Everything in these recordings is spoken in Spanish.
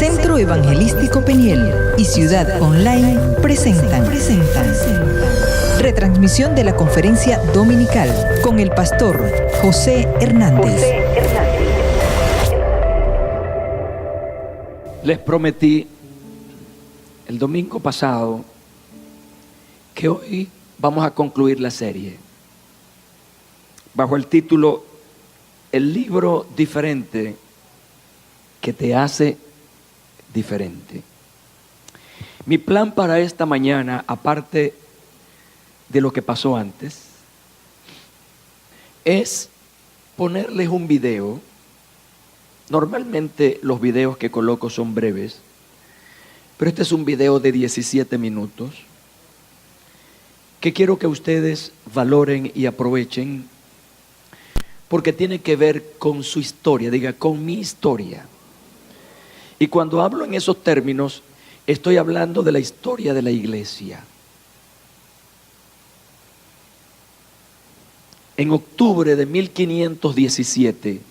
Centro Evangelístico Peniel y Ciudad Online presentan retransmisión de la conferencia dominical con el pastor José Hernández. Les prometí el domingo pasado que hoy vamos a concluir la serie bajo el título El libro diferente que te hace diferente. Mi plan para esta mañana, aparte de lo que pasó antes, es ponerles un video. Normalmente los videos que coloco son breves, pero este es un video de 17 minutos que quiero que ustedes valoren y aprovechen, porque tiene que ver con su historia, diga, con mi historia. Y cuando hablo en esos términos, estoy hablando de la historia de la iglesia. En octubre de 1517,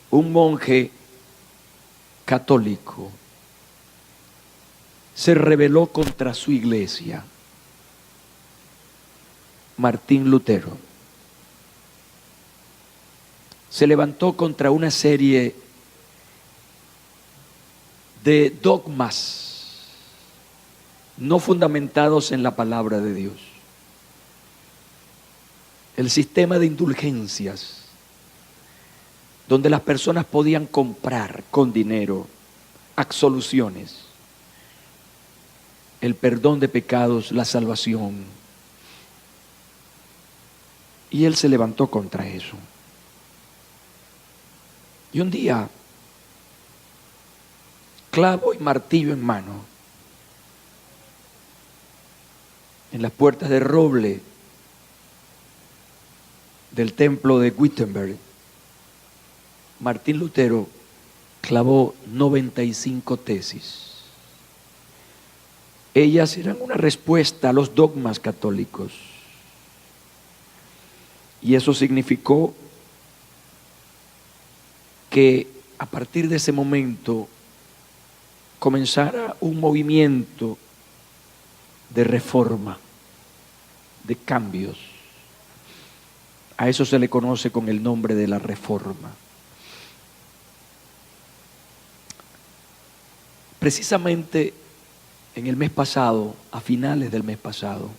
un monje católico se rebeló contra su iglesia, Martín Lutero. Se levantó contra una serie de dogmas no fundamentados en la palabra de Dios. El sistema de indulgencias, donde las personas podían comprar con dinero absoluciones, el perdón de pecados, la salvación. Y él se levantó contra eso. Y un día, clavo y martillo en mano, en las puertas de roble del templo de Wittenberg, Martín Lutero clavó 95 tesis. Ellas eran una respuesta a los dogmas católicos. Y eso significó que a partir de ese momento comenzara un movimiento de reforma, de cambios. A eso se le conoce con el nombre de la Reforma. Precisamente en el mes pasado, a finales del mes pasado,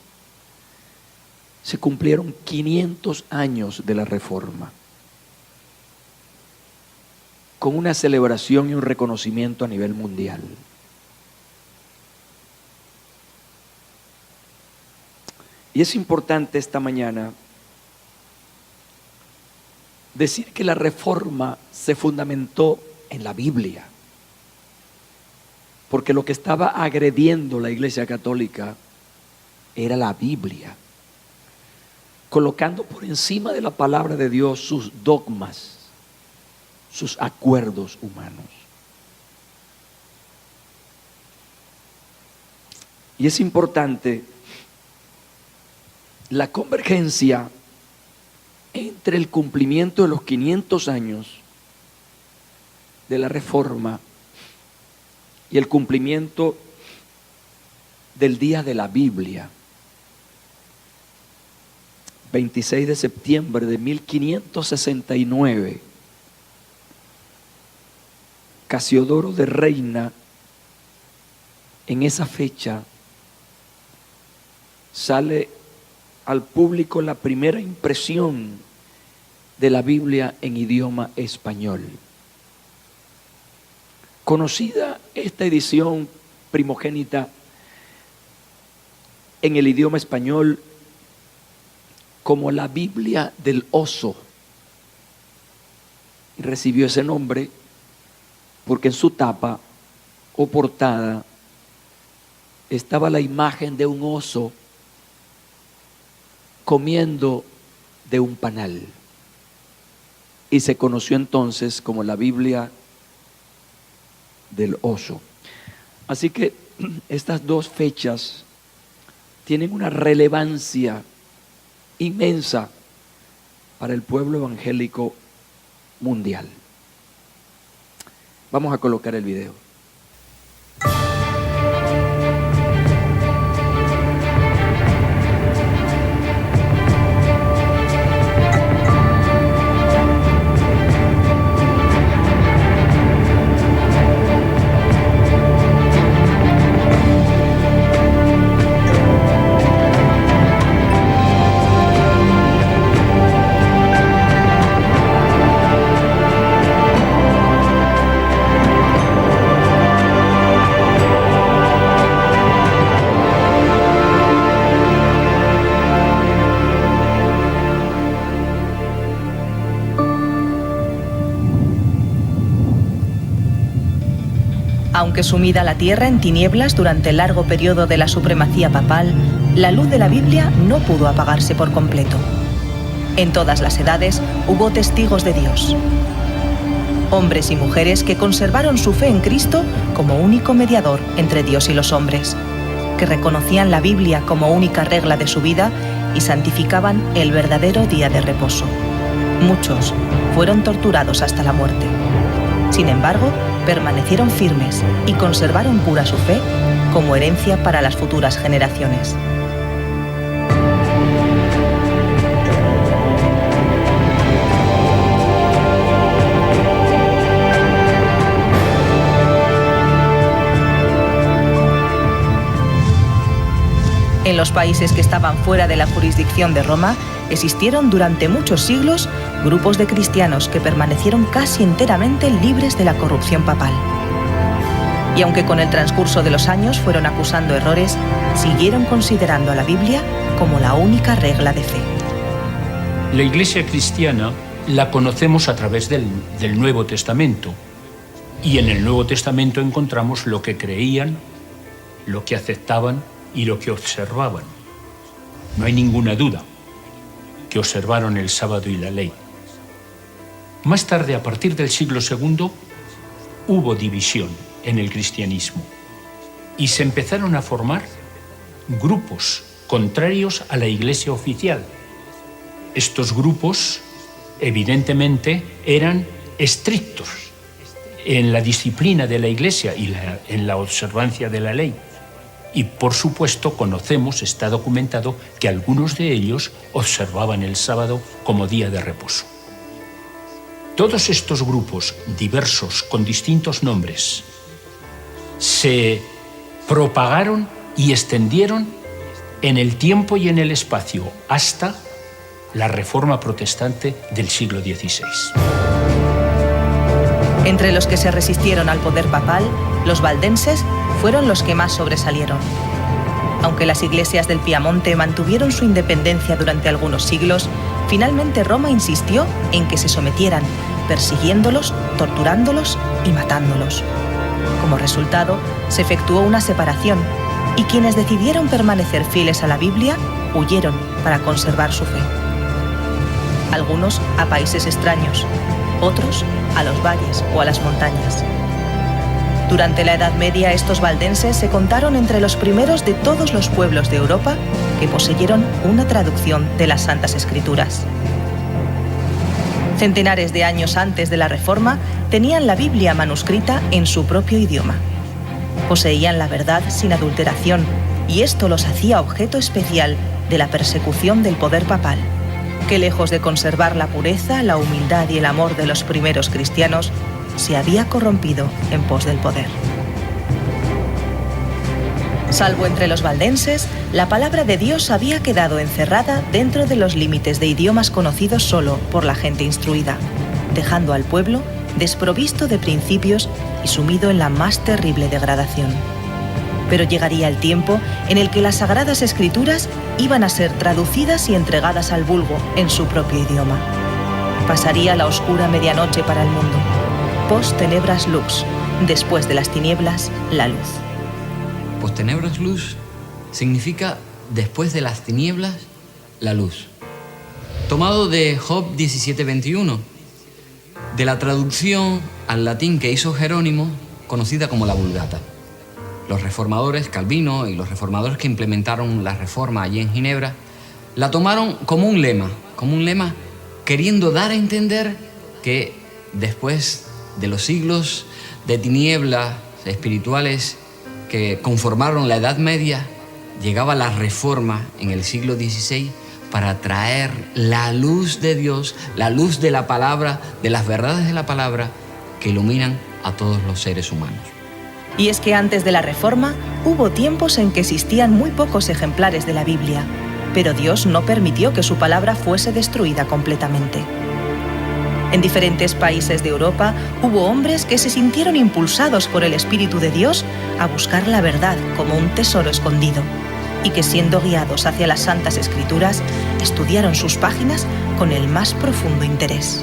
se cumplieron 500 años de la Reforma, con una celebración y un reconocimiento a nivel mundial. Y es importante esta mañana decir que la Reforma se fundamentó en la Biblia, porque lo que estaba agrediendo la Iglesia Católica era la Biblia, colocando por encima de la palabra de Dios sus dogmas, sus acuerdos humanos. Y es importante la convergencia entre el cumplimiento de los 500 años de la Reforma y el cumplimiento del Día de la Biblia, 26 de septiembre de 1569, Casiodoro de Reina, en esa fecha sale al público la primera impresión de la Biblia en idioma español. Conocida esta edición primogénita en el idioma español como la Biblia del Oso, y recibió ese nombre porque en su tapa o portada estaba la imagen de un oso comiendo de un panal, y se conoció entonces como la Biblia del Oso. Así que estas dos fechas tienen una relevancia inmensa para el pueblo evangélico mundial. Vamos a colocar el video. Aunque sumida la tierra en tinieblas durante el largo periodo de la supremacía papal, la luz de la Biblia no pudo apagarse por completo. En todas las edades hubo testigos de Dios. Hombres y mujeres que conservaron su fe en Cristo como único mediador entre Dios y los hombres, que reconocían la Biblia como única regla de su vida y santificaban el verdadero día de reposo. Muchos fueron torturados hasta la muerte. Sin embargo, permanecieron firmes y conservaron pura su fe como herencia para las futuras generaciones. En los países que estaban fuera de la jurisdicción de Roma, existieron durante muchos siglos grupos de cristianos que permanecieron casi enteramente libres de la corrupción papal. Y aunque con el transcurso de los años fueron acusando errores, siguieron considerando a la Biblia como la única regla de fe. La Iglesia cristiana la conocemos a través del Nuevo Testamento. Y en el Nuevo Testamento encontramos lo que creían, lo que aceptaban y lo que observaban. No hay ninguna duda que observaron el sábado y la ley. Más tarde, a partir del siglo II, hubo división en el cristianismo y se empezaron a formar grupos contrarios a la Iglesia oficial. Estos grupos, evidentemente, eran estrictos en la disciplina de la Iglesia y en la observancia de la ley. Y, por supuesto, conocemos, está documentado, que algunos de ellos observaban el sábado como día de reposo. Todos estos grupos diversos, con distintos nombres, se propagaron y extendieron en el tiempo y en el espacio hasta la Reforma Protestante del siglo XVI. Entre los que se resistieron al poder papal, los valdenses fueron los que más sobresalieron. Aunque las iglesias del Piamonte mantuvieron su independencia durante algunos siglos, finalmente Roma insistió en que se sometieran, persiguiéndolos, torturándolos y matándolos. Como resultado, se efectuó una separación y quienes decidieron permanecer fieles a la Biblia huyeron para conservar su fe. Algunos a países extraños, otros a los valles o a las montañas. Durante la Edad Media, estos valdenses se contaron entre los primeros de todos los pueblos de Europa que poseyeron una traducción de las Santas Escrituras. Centenares de años antes de la Reforma, tenían la Biblia manuscrita en su propio idioma. Poseían la verdad sin adulteración, y esto los hacía objeto especial de la persecución del poder papal, que lejos de conservar la pureza, la humildad y el amor de los primeros cristianos, se había corrompido en pos del poder. Salvo entre los valdenses, la palabra de Dios había quedado encerrada dentro de los límites de idiomas conocidos solo por la gente instruida, dejando al pueblo desprovisto de principios y sumido en la más terrible degradación. Pero llegaría el tiempo en el que las Sagradas Escrituras iban a ser traducidas y entregadas al vulgo en su propio idioma. Pasaría la oscura medianoche para el mundo. Post tenebras lux, después de las tinieblas, la luz. Post tenebras lux significa después de las tinieblas, la luz. Tomado de Job 17:21, de la traducción al latín que hizo Jerónimo, conocida como la Vulgata. Los reformadores, Calvino y los reformadores que implementaron la reforma allí en Ginebra, la tomaron como un lema queriendo dar a entender que después de los siglos de tinieblas espirituales que conformaron la Edad Media, llegaba la Reforma en el siglo XVI para traer la luz de Dios, la luz de la palabra, de las verdades de la palabra que iluminan a todos los seres humanos. Y es que antes de la Reforma hubo tiempos en que existían muy pocos ejemplares de la Biblia, pero Dios no permitió que su palabra fuese destruida completamente. En diferentes países de Europa hubo hombres que se sintieron impulsados por el Espíritu de Dios a buscar la verdad como un tesoro escondido, y que siendo guiados hacia las Santas Escrituras, estudiaron sus páginas con el más profundo interés.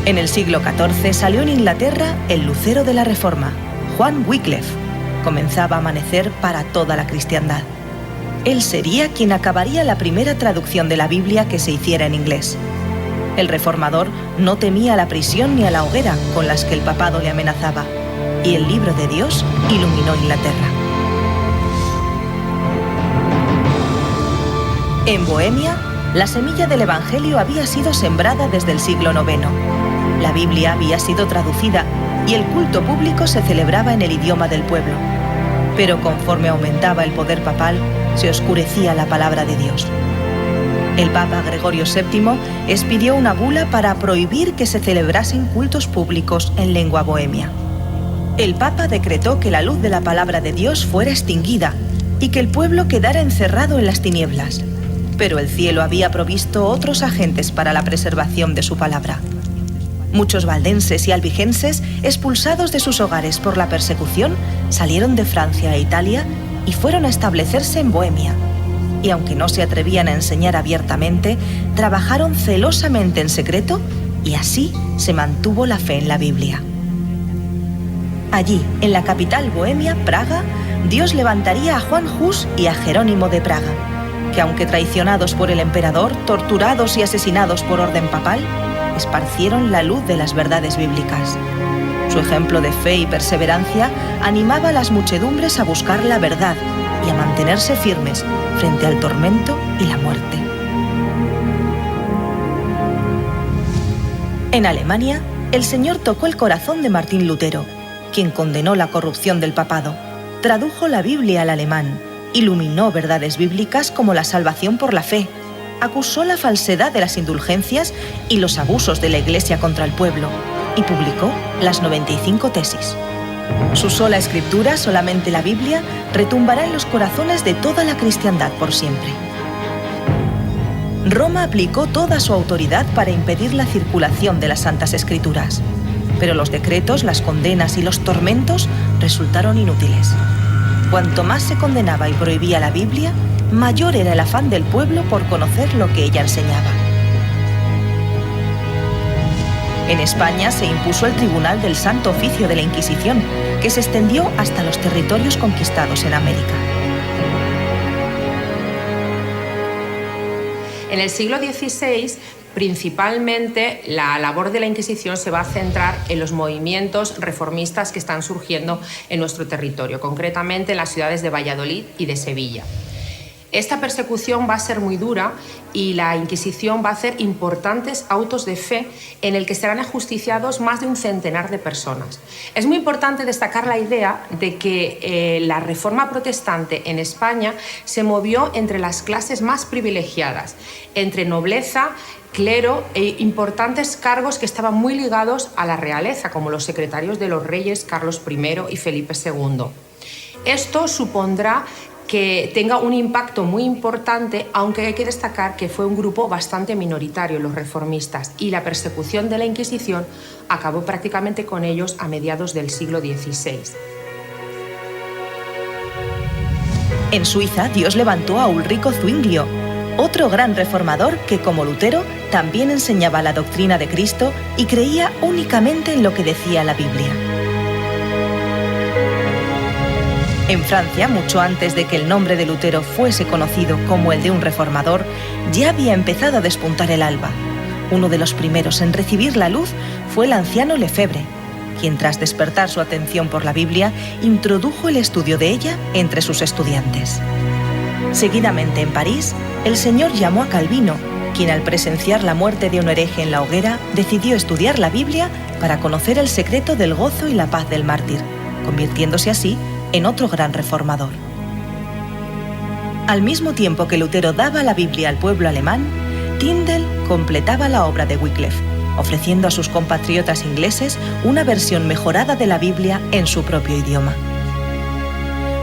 En el siglo XIV salió en Inglaterra el lucero de la Reforma, Juan Wycliffe. Comenzaba a amanecer para toda la cristiandad. Él sería quien acabaría la primera traducción de la Biblia que se hiciera en inglés. El reformador no temía a la prisión ni a la hoguera con las que el papado le amenazaba, y el libro de Dios iluminó Inglaterra. En Bohemia, la semilla del Evangelio había sido sembrada desde el siglo IX. La Biblia había sido traducida y el culto público se celebraba en el idioma del pueblo. Pero conforme aumentaba el poder papal, se oscurecía la palabra de Dios. El Papa Gregorio VII expidió una bula para prohibir que se celebrasen cultos públicos en lengua bohemia. El Papa decretó que la luz de la palabra de Dios fuera extinguida y que el pueblo quedara encerrado en las tinieblas. Pero el cielo había provisto otros agentes para la preservación de su palabra. Muchos valdenses y albigenses, expulsados de sus hogares por la persecución, salieron de Francia e Italia y fueron a establecerse en Bohemia. Y aunque no se atrevían a enseñar abiertamente, trabajaron celosamente en secreto y así se mantuvo la fe en la Biblia. Allí, en la capital bohemia, Praga, Dios levantaría a Juan Hus y a Jerónimo de Praga, que aunque traicionados por el emperador, torturados y asesinados por orden papal, esparcieron la luz de las verdades bíblicas. Su ejemplo de fe y perseverancia animaba a las muchedumbres a buscar la verdad y a mantenerse firmes frente al tormento y la muerte. En Alemania, el Señor tocó el corazón de Martín Lutero, quien condenó la corrupción del papado, tradujo la Biblia al alemán, iluminó verdades bíblicas como la salvación por la fe, acusó la falsedad de las indulgencias y los abusos de la Iglesia contra el pueblo y publicó las 95 tesis. Su sola escritura, solamente la Biblia, retumbará en los corazones de toda la cristiandad por siempre. Roma aplicó toda su autoridad para impedir la circulación de las Santas Escrituras, pero los decretos, las condenas y los tormentos resultaron inútiles. Cuanto más se condenaba y prohibía la Biblia, mayor era el afán del pueblo por conocer lo que ella enseñaba. En España se impuso el Tribunal del Santo Oficio de la Inquisición, que se extendió hasta los territorios conquistados en América. En el siglo XVI, principalmente, la labor de la Inquisición se va a centrar en los movimientos reformistas que están surgiendo en nuestro territorio, concretamente en las ciudades de Valladolid y de Sevilla. Esta persecución va a ser muy dura y la Inquisición va a hacer importantes autos de fe en el que serán ajusticiados más de un centenar de personas. Es muy importante destacar la idea de que la Reforma protestante en España se movió entre las clases más privilegiadas, entre nobleza, clero e importantes cargos que estaban muy ligados a la realeza, como los secretarios de los reyes Carlos I y Felipe II. Esto supondrá que tenga un impacto muy importante, aunque hay que destacar que fue un grupo bastante minoritario, los reformistas, y la persecución de la Inquisición acabó prácticamente con ellos a mediados del siglo XVI. En Suiza, Dios levantó a Ulrico Zwinglio, otro gran reformador que, como Lutero, también enseñaba la doctrina de Cristo y creía únicamente en lo que decía la Biblia. En Francia, mucho antes de que el nombre de Lutero fuese conocido como el de un reformador, ya había empezado a despuntar el alba. Uno de los primeros en recibir la luz fue el anciano Lefebvre, quien tras despertar su atención por la Biblia, introdujo el estudio de ella entre sus estudiantes. Seguidamente en París, el Señor llamó a Calvino, quien al presenciar la muerte de un hereje en la hoguera decidió estudiar la Biblia para conocer el secreto del gozo y la paz del mártir, convirtiéndose así en otro gran reformador. Al mismo tiempo que Lutero daba la Biblia al pueblo alemán, Tyndale completaba la obra de Wycliffe, ofreciendo a sus compatriotas ingleses una versión mejorada de la Biblia en su propio idioma.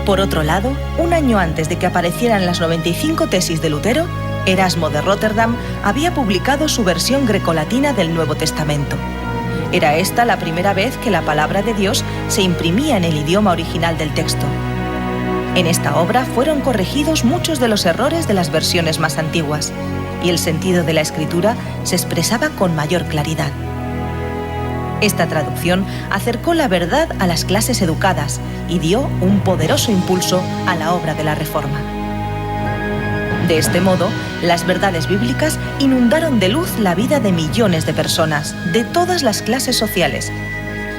Por otro lado, un año antes de que aparecieran las 95 tesis de Lutero, Erasmo de Róterdam había publicado su versión grecolatina del Nuevo Testamento. Era esta la primera vez que la palabra de Dios se imprimía en el idioma original del texto. En esta obra fueron corregidos muchos de los errores de las versiones más antiguas, y el sentido de la escritura se expresaba con mayor claridad. Esta traducción acercó la verdad a las clases educadas y dio un poderoso impulso a la obra de la Reforma. De este modo, las verdades bíblicas inundaron de luz la vida de millones de personas, de todas las clases sociales.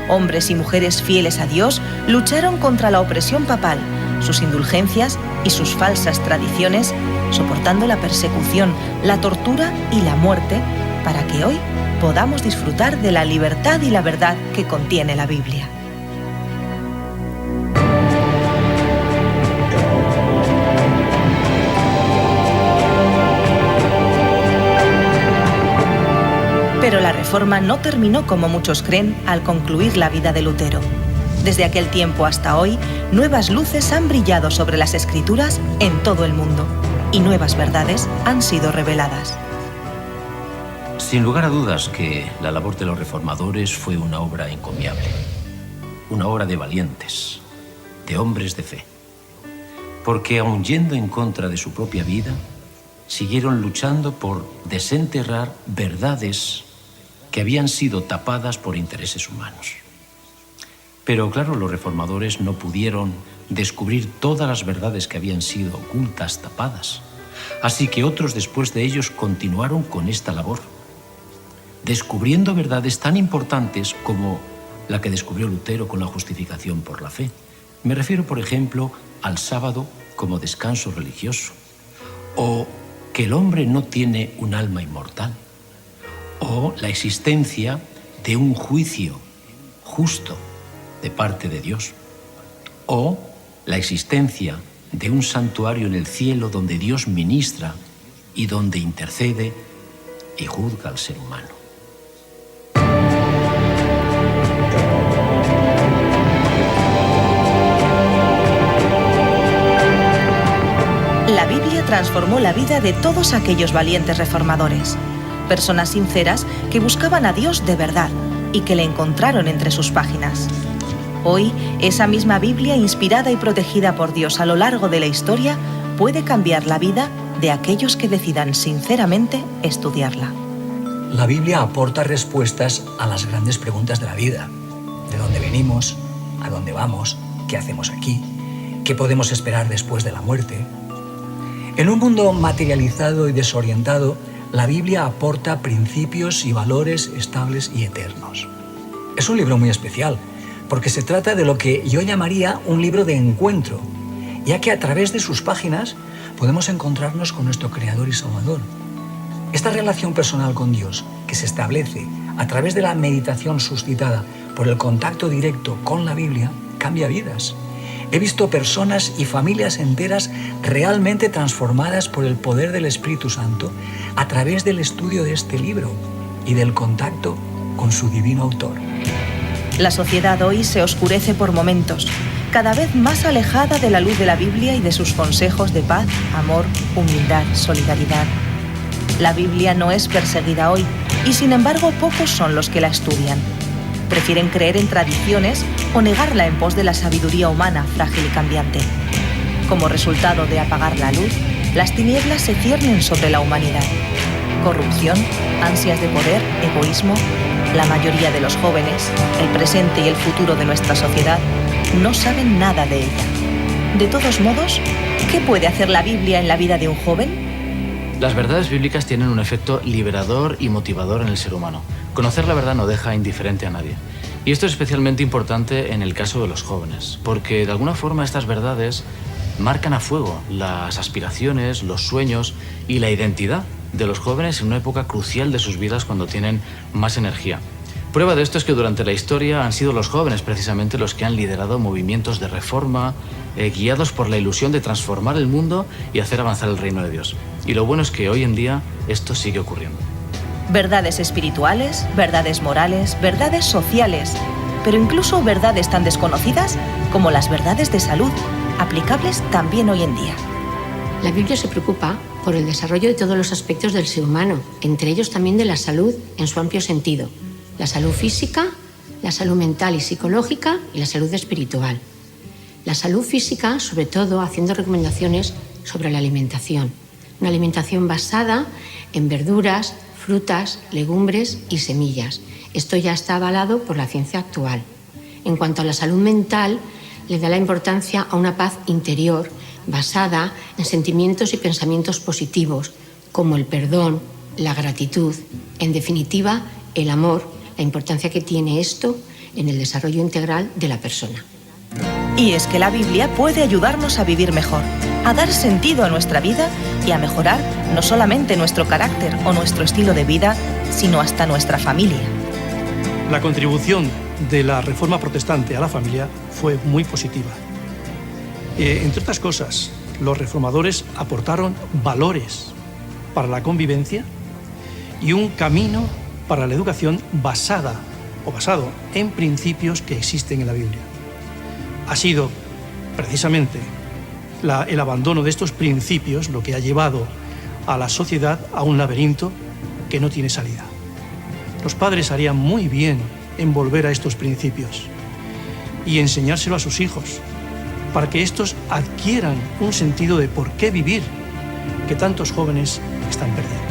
Hombres y mujeres fieles a Dios lucharon contra la opresión papal, sus indulgencias y sus falsas tradiciones, soportando la persecución, la tortura y la muerte, para que hoy podamos disfrutar de la libertad y la verdad que contiene la Biblia. Pero la Reforma no terminó como muchos creen al concluir la vida de Lutero. Desde aquel tiempo hasta hoy, nuevas luces han brillado sobre las Escrituras en todo el mundo y nuevas verdades han sido reveladas. Sin lugar a dudas que la labor de los reformadores fue una obra encomiable, una obra de valientes, de hombres de fe, porque aun yendo en contra de su propia vida, siguieron luchando por desenterrar verdades que habían sido tapadas por intereses humanos. Pero claro, los reformadores no pudieron descubrir todas las verdades que habían sido ocultas, tapadas. Así que otros después de ellos continuaron con esta labor, descubriendo verdades tan importantes como la que descubrió Lutero con la justificación por la fe. Me refiero, por ejemplo, al sábado como descanso religioso, o que el hombre no tiene un alma inmortal, o la existencia de un juicio justo de parte de Dios, o la existencia de un santuario en el cielo donde Dios ministra y donde intercede y juzga al ser humano. La Biblia transformó la vida de todos aquellos valientes reformadores, personas sinceras que buscaban a Dios de verdad y que le encontraron entre sus páginas. Hoy, esa misma Biblia, inspirada y protegida por Dios a lo largo de la historia, puede cambiar la vida de aquellos que decidan sinceramente estudiarla. La Biblia aporta respuestas a las grandes preguntas de la vida. ¿De dónde venimos? ¿A dónde vamos? ¿Qué hacemos aquí? ¿Qué podemos esperar después de la muerte? En un mundo materializado y desorientado, la Biblia aporta principios y valores estables y eternos. Es un libro muy especial, porque se trata de lo que yo llamaría un libro de encuentro, ya que a través de sus páginas podemos encontrarnos con nuestro Creador y Salvador. Esta relación personal con Dios, que se establece a través de la meditación suscitada por el contacto directo con la Biblia, cambia vidas. He visto personas y familias enteras realmente transformadas por el poder del Espíritu Santo a través del estudio de este libro y del contacto con su divino autor. La sociedad hoy se oscurece por momentos, cada vez más alejada de la luz de la Biblia y de sus consejos de paz, amor, humildad, solidaridad. La Biblia no es perseguida hoy y sin embargo pocos son los que la estudian. Prefieren creer en tradiciones o negarla en pos de la sabiduría humana frágil y cambiante. Como resultado de apagar la luz, las tinieblas se ciernen sobre la humanidad. Corrupción, ansias de poder, egoísmo. La mayoría de los jóvenes, el presente y el futuro de nuestra sociedad, no saben nada de ella. De todos modos, ¿qué puede hacer la Biblia en la vida de un joven? Las verdades bíblicas tienen un efecto liberador y motivador en el ser humano. Conocer la verdad no deja indiferente a nadie. Y esto es especialmente importante en el caso de los jóvenes, porque de alguna forma estas verdades marcan a fuego las aspiraciones, los sueños y la identidad de los jóvenes en una época crucial de sus vidas cuando tienen más energía. Prueba de esto es que durante la historia han sido los jóvenes precisamente los que han liderado movimientos de reforma, guiados por la ilusión de transformar el mundo y hacer avanzar el reino de Dios. Y lo bueno es que hoy en día esto sigue ocurriendo. Verdades espirituales, verdades morales, verdades sociales, pero incluso verdades tan desconocidas como las verdades de salud, aplicables también hoy en día. La Biblia se preocupa por el desarrollo de todos los aspectos del ser humano, entre ellos también de la salud en su amplio sentido. La salud física, la salud mental y psicológica y la salud espiritual. La salud física, sobre todo, haciendo recomendaciones sobre la alimentación. Una alimentación basada en verduras, frutas, legumbres y semillas. Esto ya está avalado por la ciencia actual. En cuanto a la salud mental, le da la importancia a una paz interior basada en sentimientos y pensamientos positivos, como el perdón, la gratitud, en definitiva, el amor, la importancia que tiene esto en el desarrollo integral de la persona. Y es que la Biblia puede ayudarnos a vivir mejor, a dar sentido a nuestra vida y a mejorar no solamente nuestro carácter o nuestro estilo de vida, sino hasta nuestra familia. La contribución de la Reforma Protestante a la familia fue muy positiva. Entre otras cosas, los reformadores aportaron valores para la convivencia y un camino para la educación basado en principios que existen en la Biblia. Ha sido precisamente el abandono de estos principios lo que ha llevado a la sociedad a un laberinto que no tiene salida. Los padres harían muy bien en volver a estos principios y enseñárselo a sus hijos para que estos adquieran un sentido de por qué vivir que tantos jóvenes están perdiendo.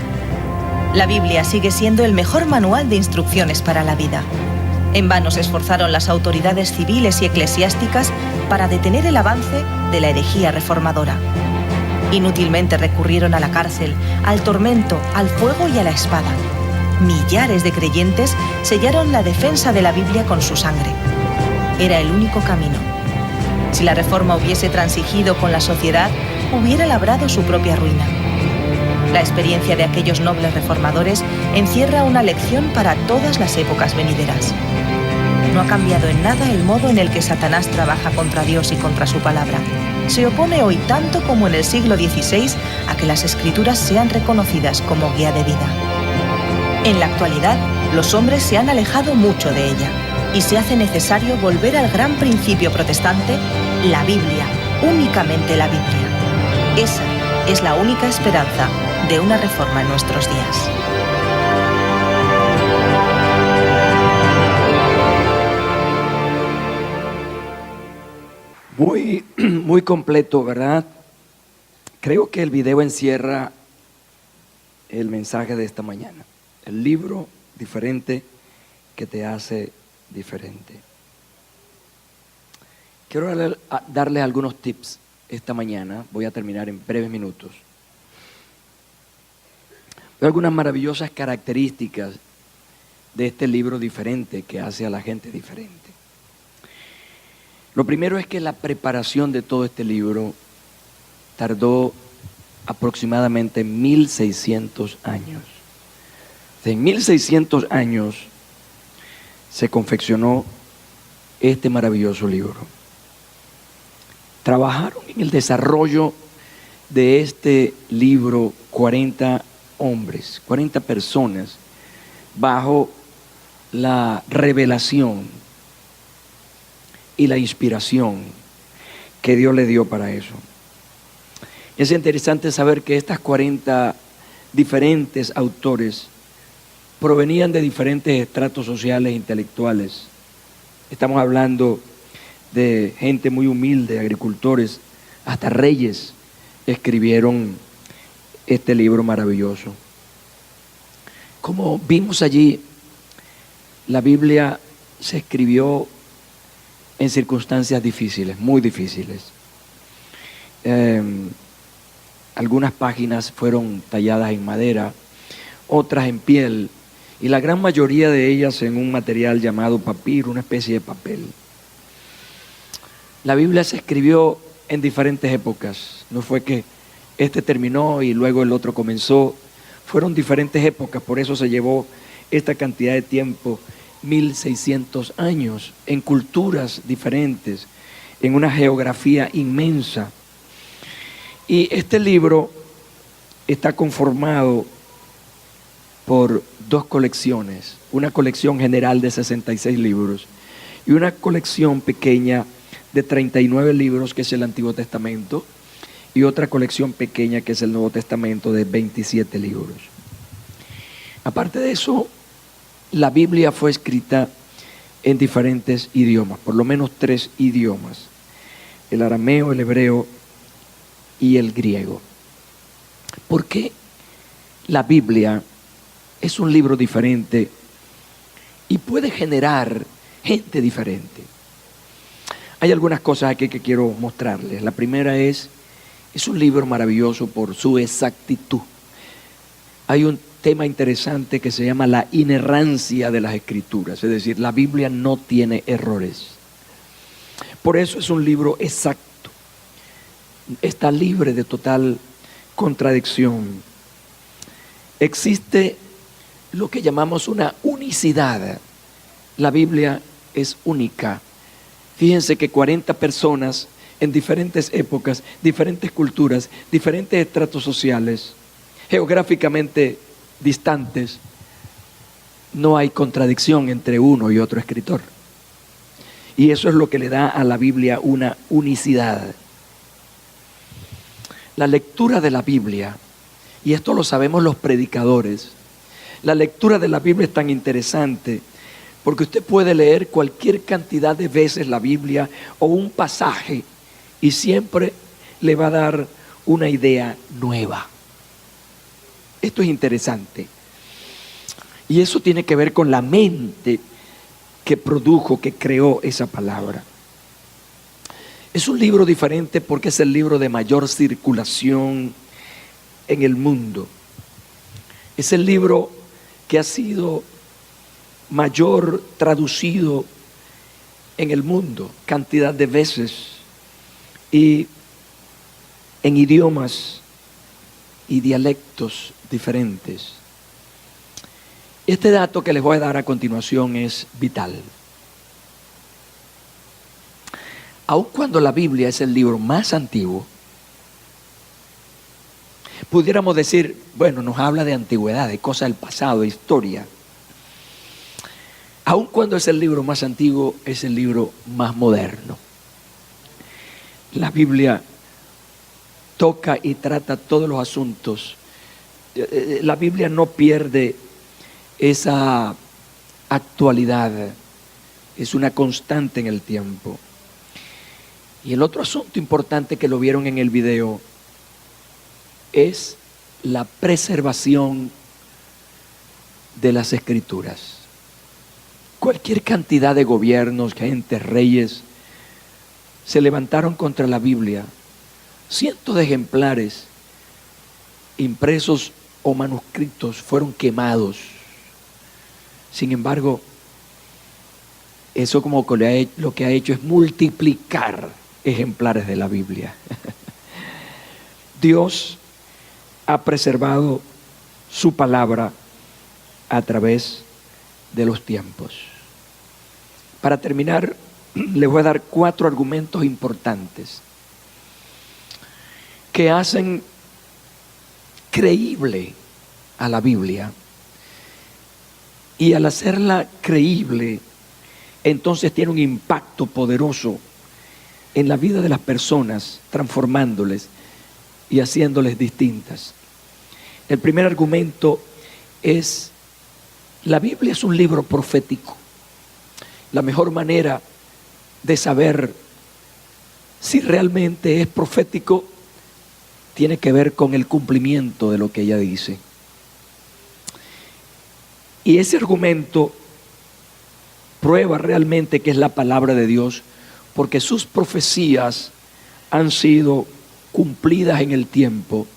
La Biblia sigue siendo el mejor manual de instrucciones para la vida. En vano se esforzaron las autoridades civiles y eclesiásticas para detener el avance de la herejía reformadora. Inútilmente recurrieron a la cárcel, al tormento, al fuego y a la espada. Millares de creyentes sellaron la defensa de la Biblia con su sangre. Era el único camino. Si la reforma hubiese transigido con la sociedad, hubiera labrado su propia ruina. La experiencia de aquellos nobles reformadores encierra una lección para todas las épocas venideras. No ha cambiado en nada el modo en el que Satanás trabaja contra Dios y contra su palabra. Se opone hoy tanto como en el siglo XVI a que las Escrituras sean reconocidas como guía de vida. En la actualidad, los hombres se han alejado mucho de ella y se hace necesario volver al gran principio protestante, la Biblia, únicamente la Biblia. Esa es la única esperanza de una reforma en nuestros días. Muy completo, ¿verdad? Creo que el video encierra el mensaje de esta mañana. El libro diferente que te hace diferente. Quiero darles algunos tips esta mañana. Voy a terminar en breves minutos. Veo algunas maravillosas características de este libro diferente que hace a la gente diferente. Lo primero es que la preparación de todo este libro tardó aproximadamente 1600 años. En 1600 años se confeccionó este maravilloso libro. Trabajaron en el desarrollo de este libro 40 hombres, 40 personas, bajo la revelación y la inspiración que Dios le dio para eso. Es interesante saber que estas 40 diferentes autores provenían de diferentes estratos sociales e intelectuales. Estamos hablando de gente muy humilde, agricultores, hasta reyes escribieron este libro maravilloso. Como vimos allí, la Biblia se escribió en circunstancias difíciles, muy difíciles. Algunas páginas fueron talladas en madera, otras en piel, y la gran mayoría de ellas en un material llamado papiro, una especie de papel. La Biblia se escribió en diferentes épocas. No fue que este terminó y luego el otro comenzó. Fueron diferentes épocas, por eso se llevó esta cantidad de tiempo, 1600 años, en culturas diferentes, en una geografía inmensa. Y este libro está conformado por dos colecciones, una colección general de 66 libros y una colección pequeña de 39 libros, que es el Antiguo Testamento, y otra colección pequeña que es el Nuevo Testamento de 27 libros. Aparte de eso, la Biblia fue escrita en diferentes idiomas, por lo menos 3 idiomas: el arameo, el hebreo y el griego. ¿Por qué la Biblia es un libro diferente y puede generar gente diferente? Hay algunas cosas aquí que quiero mostrarles. La primera es un libro maravilloso por su exactitud. Hay un tema interesante que se llama la inerrancia de las Escrituras, es decir, la Biblia no tiene errores. Por eso es un libro exacto. Está libre de total contradicción. Existe lo que llamamos una unicidad. La Biblia es única. Fíjense que 40 personas en diferentes épocas, diferentes culturas, diferentes estratos sociales, geográficamente distantes, no hay contradicción entre uno y otro escritor. Y eso es lo que le da a la Biblia una unicidad. La lectura de la Biblia, y esto lo sabemos los predicadores, la lectura de la Biblia es tan interesante porque usted puede leer cualquier cantidad de veces la Biblia o un pasaje y siempre le va a dar una idea nueva. Esto es interesante. Y eso tiene que ver con la mente que produjo, que creó esa palabra. Es un libro diferente porque es el libro de mayor circulación en el mundo. Es el libro que ha sido mayor traducido en el mundo, cantidad de veces, y en idiomas y dialectos diferentes. Este dato que les voy a dar a continuación es vital. Aun cuando la Biblia es el libro más antiguo, pudiéramos decir, bueno, nos habla de antigüedad, de cosas del pasado, de historia. Aun cuando es el libro más antiguo, es el libro más moderno. La Biblia toca y trata todos los asuntos. La Biblia no pierde esa actualidad, es una constante en el tiempo. Y el otro asunto importante que lo vieron en el video es la preservación de las Escrituras. Cualquier cantidad de gobiernos, gente, reyes, se levantaron contra la Biblia. Cientos de ejemplares impresos o manuscritos fueron quemados. Sin embargo, eso como que lo que ha hecho es multiplicar ejemplares de la Biblia. Dios ha preservado su palabra a través de los tiempos. Para terminar, les voy a dar 4 argumentos importantes que hacen creíble a la Biblia, y al hacerla creíble, entonces tiene un impacto poderoso en la vida de las personas, transformándoles y haciéndoles distintas. El primer argumento es: la Biblia es un libro profético. La mejor manera de saber si realmente es profético tiene que ver con el cumplimiento de lo que ella dice. Y ese argumento prueba realmente que es la palabra de Dios, porque sus profecías han sido cumplidas en el tiempo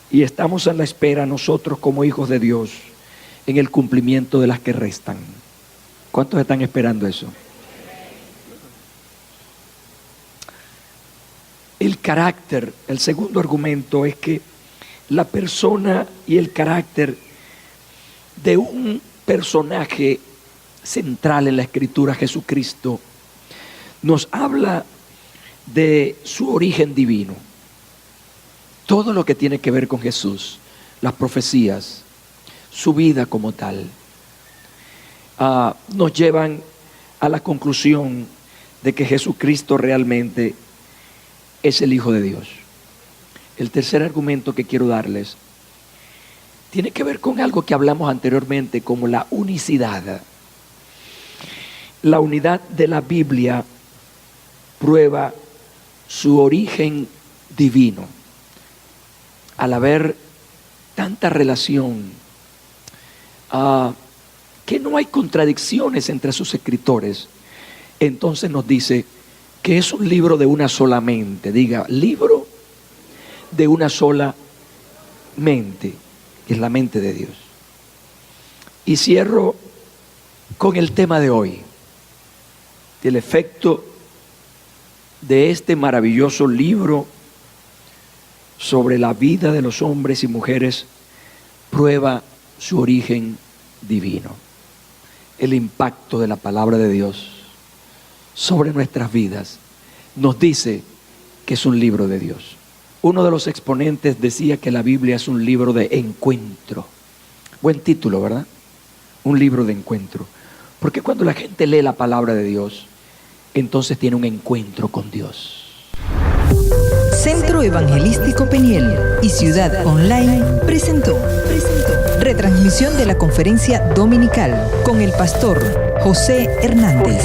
y estamos a la espera nosotros como hijos de Dios en el cumplimiento de las que restan. ¿Cuántos están esperando eso? El carácter, el segundo argumento es que la persona y el carácter de un personaje central en la Escritura, Jesucristo, nos habla de su origen divino. Todo lo que tiene que ver con Jesús, las profecías, su vida como tal, nos llevan a la conclusión de que Jesucristo realmente es el Hijo de Dios. El tercer argumento que quiero darles tiene que ver con algo que hablamos anteriormente, como la unicidad. La unidad de la Biblia prueba su origen divino. Al haber tanta relación, que no hay contradicciones entre sus escritores, entonces nos dice que es un libro de una sola mente. Diga, libro de una sola mente, que es la mente de Dios. Y cierro con el tema de hoy, el efecto de este maravilloso libro sobre la vida de los hombres y mujeres prueba su origen divino. El impacto de la palabra de Dios sobre nuestras vidas nos dice que es un libro de Dios. Uno de los exponentes decía que la Biblia es un libro de encuentro. Buen título, ¿verdad? Un libro de encuentro. Porque cuando la gente lee la palabra de Dios, entonces tiene un encuentro con Dios. Centro Evangelístico Peniel y Ciudad Online presentó retransmisión de la conferencia dominical con el pastor José Hernández.